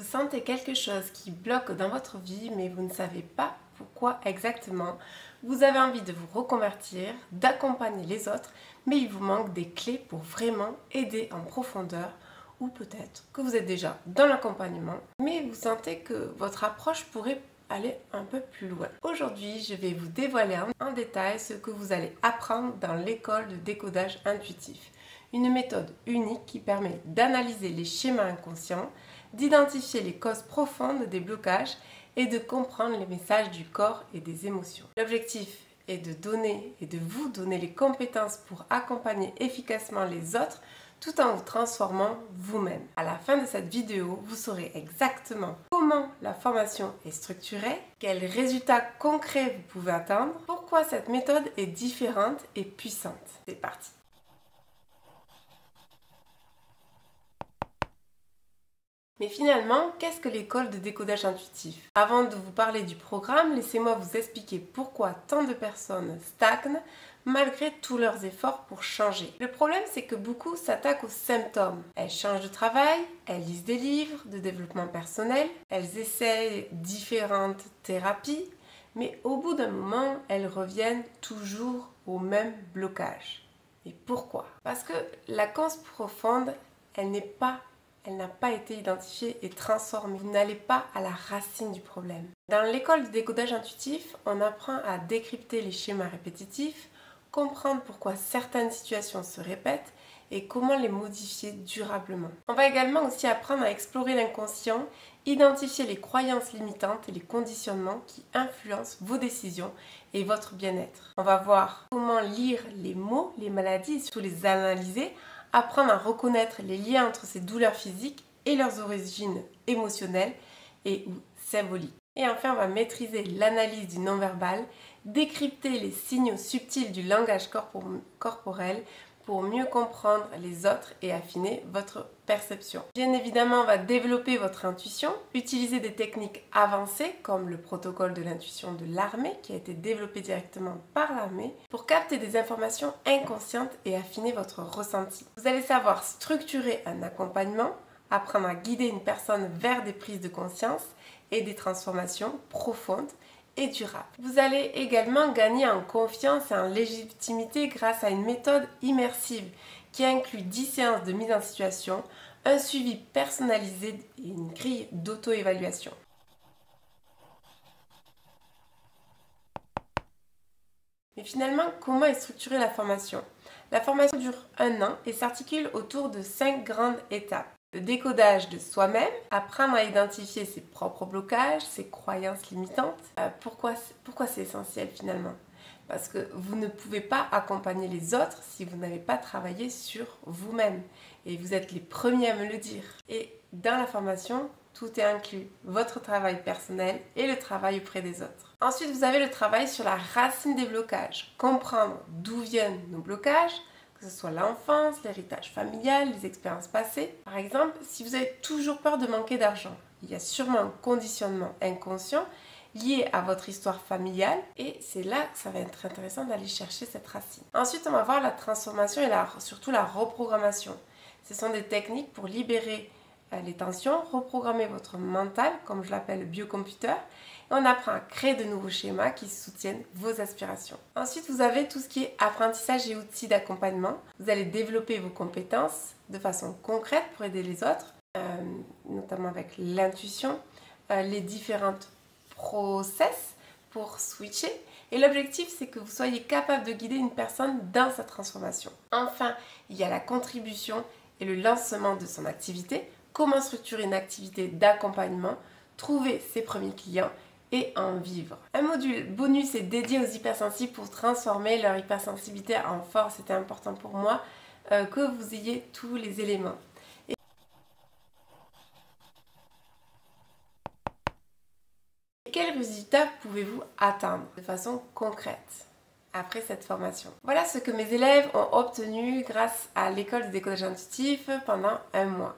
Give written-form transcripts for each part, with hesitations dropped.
sentez quelque chose qui bloque dans votre vie, mais vous ne savez pas pourquoi exactement, vous avez envie de vous reconvertir, d'accompagner les autres, mais il vous manque des clés pour vraiment aider en profondeur, ou peut-être que vous êtes déjà dans l'accompagnement, mais vous sentez que votre approche pourrait aller un peu plus loin. Aujourd'hui, je vais vous dévoiler en détail ce que vous allez apprendre dans l'école de décodage intuitif. Une méthode unique qui permet d'analyser les schémas inconscients, d'identifier les causes profondes des blocages et de comprendre les messages du corps et des émotions. L'objectif est de vous donner les compétences pour accompagner efficacement les autres tout en vous transformant vous-même. À la fin de cette vidéo, vous saurez exactement comment la formation est structurée, quels résultats concrets vous pouvez atteindre, pourquoi cette méthode est différente et puissante. C'est parti! Mais finalement, qu'est-ce que l'école de décodage intuitif? Avant de vous parler du programme, laissez-moi vous expliquer pourquoi tant de personnes stagnent malgré tous leurs efforts pour changer. Le problème, c'est que beaucoup s'attaquent aux symptômes. Elles changent de travail, elles lisent des livres de développement personnel, elles essaient différentes thérapies, mais au bout d'un moment, elles reviennent toujours au même blocage. Et pourquoi? Parce que la cause profonde, elle n'a pas été identifiée et transformée. Vous n'allez pas à la racine du problème. Dans l'école de décodage intuitif, on apprend à décrypter les schémas répétitifs, comprendre pourquoi certaines situations se répètent et comment les modifier durablement. On va également aussi apprendre à explorer l'inconscient, identifier les croyances limitantes et les conditionnements qui influencent vos décisions et votre bien-être. On va voir comment lire les mots, les maladies et surtout les analyser, apprendre à reconnaître les liens entre ces douleurs physiques et leurs origines émotionnelles et ou symboliques. Et enfin, on va maîtriser l'analyse du non-verbal, décrypter les signaux subtils du langage corporel pour mieux comprendre les autres et affiner votre perception. Bien évidemment, on va développer votre intuition, utiliser des techniques avancées comme le protocole de l'intuition de l'armée qui a été développé directement par l'armée pour capter des informations inconscientes et affiner votre ressenti. Vous allez savoir structurer un accompagnement, apprendre à guider une personne vers des prises de conscience et des transformations profondes et durable. Vous allez également gagner en confiance et en légitimité grâce à une méthode immersive qui inclut 10 séances de mise en situation, un suivi personnalisé et une grille d'auto-évaluation. Mais finalement, comment est structurée la formation? La formation dure 1 an et s'articule autour de 5 grandes étapes. Le décodage de soi-même, apprendre à identifier ses propres blocages, ses croyances limitantes. Pourquoi c'est essentiel finalement? Parce que vous ne pouvez pas accompagner les autres si vous n'avez pas travaillé sur vous-même. Et vous êtes les premiers à me le dire. Et dans la formation, tout est inclus. Votre travail personnel et le travail auprès des autres. Ensuite, vous avez le travail sur la racine des blocages. Comprendre d'où viennent nos blocages, que ce soit l'enfance, l'héritage familial, les expériences passées. Par exemple, si vous avez toujours peur de manquer d'argent, il y a sûrement un conditionnement inconscient lié à votre histoire familiale et c'est là que ça va être intéressant d'aller chercher cette racine. Ensuite, on va voir la transformation et surtout la reprogrammation. Ce sont des techniques pour libérer les tensions, reprogrammer votre mental, comme je l'appelle le biocomputer. Et on apprend à créer de nouveaux schémas qui soutiennent vos aspirations. Ensuite, vous avez tout ce qui est apprentissage et outils d'accompagnement. Vous allez développer vos compétences de façon concrète pour aider les autres, notamment avec l'intuition, les différentes process pour switcher. Et l'objectif, c'est que vous soyez capable de guider une personne dans sa transformation. Enfin, il y a la contribution et le lancement de son activité. Comment structurer une activité d'accompagnement, trouver ses premiers clients et en vivre. Un module bonus est dédié aux hypersensibles pour transformer leur hypersensibilité en force. C'était important pour moi que vous ayez tous les éléments. Et quels résultats pouvez-vous atteindre de façon concrète après cette formation? Voilà ce que mes élèves ont obtenu grâce à l'école de décodage intuitif pendant 1 mois.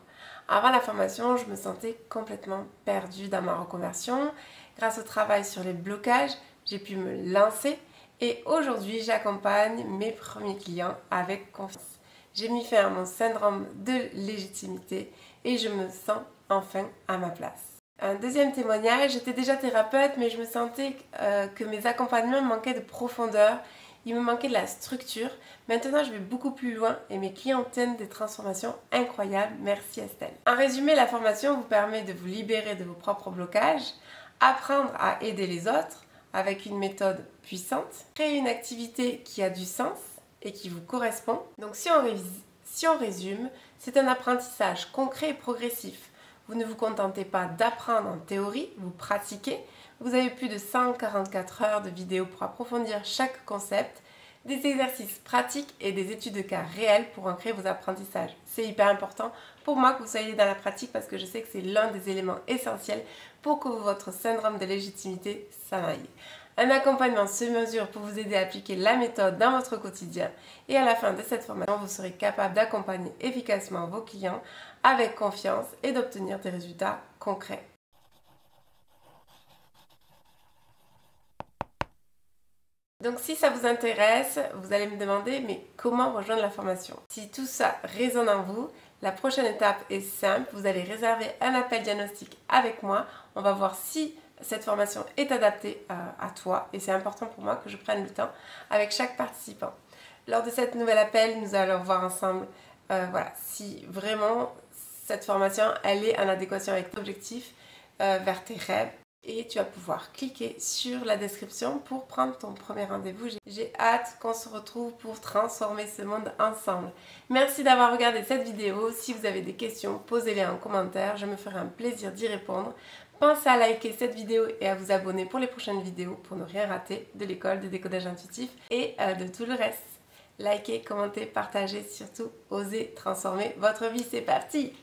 Avant la formation, je me sentais complètement perdue dans ma reconversion. Grâce au travail sur les blocages, j'ai pu me lancer et aujourd'hui, j'accompagne mes premiers clients avec confiance. j'ai mis fin à mon syndrome de légitimité et je me sens enfin à ma place. Un deuxième témoignage, j'étais déjà thérapeute mais je me sentais que mes accompagnements manquaient de profondeur, il me manquait de la structure. Maintenant je vais beaucoup plus loin et mes clients obtiennent des transformations incroyables. Merci Estelle. En résumé, la formation vous permet de vous libérer de vos propres blocages, apprendre à aider les autres avec une méthode puissante, créer une activité qui a du sens et qui vous correspond. Donc si on résume, c'est un apprentissage concret et progressif. Vous ne vous contentez pas d'apprendre en théorie, vous pratiquez. Vous avez plus de 144 heures de vidéos pour approfondir chaque concept, des exercices pratiques et des études de cas réelles pour ancrer vos apprentissages. C'est hyper important pour moi que vous soyez dans la pratique parce que je sais que c'est l'un des éléments essentiels pour que votre syndrome de légitimité s'en aille. Un accompagnement sur mesure pour vous aider à appliquer la méthode dans votre quotidien et à la fin de cette formation, vous serez capable d'accompagner efficacement vos clients avec confiance et d'obtenir des résultats concrets. Donc si ça vous intéresse, vous allez me demander mais comment rejoindre la formation? Si tout ça résonne en vous, la prochaine étape est simple, vous allez réserver un appel diagnostic avec moi. On va voir si cette formation est adaptée à toi et c'est important pour moi que je prenne le temps avec chaque participant. Lors de cet nouvel appel, nous allons voir ensemble voilà, si vraiment cette formation elle est en adéquation avec ton objectif vers tes rêves. Et tu vas pouvoir cliquer sur la description pour prendre ton premier rendez-vous. J'ai hâte qu'on se retrouve pour transformer ce monde ensemble. Merci d'avoir regardé cette vidéo. Si vous avez des questions, posez-les en commentaire. Je me ferai un plaisir d'y répondre. Pensez à liker cette vidéo et à vous abonner pour les prochaines vidéos pour ne rien rater de l'école de décodage intuitif et de tout le reste. Likez, commentez, partagez, surtout osez transformer votre vie. C'est parti!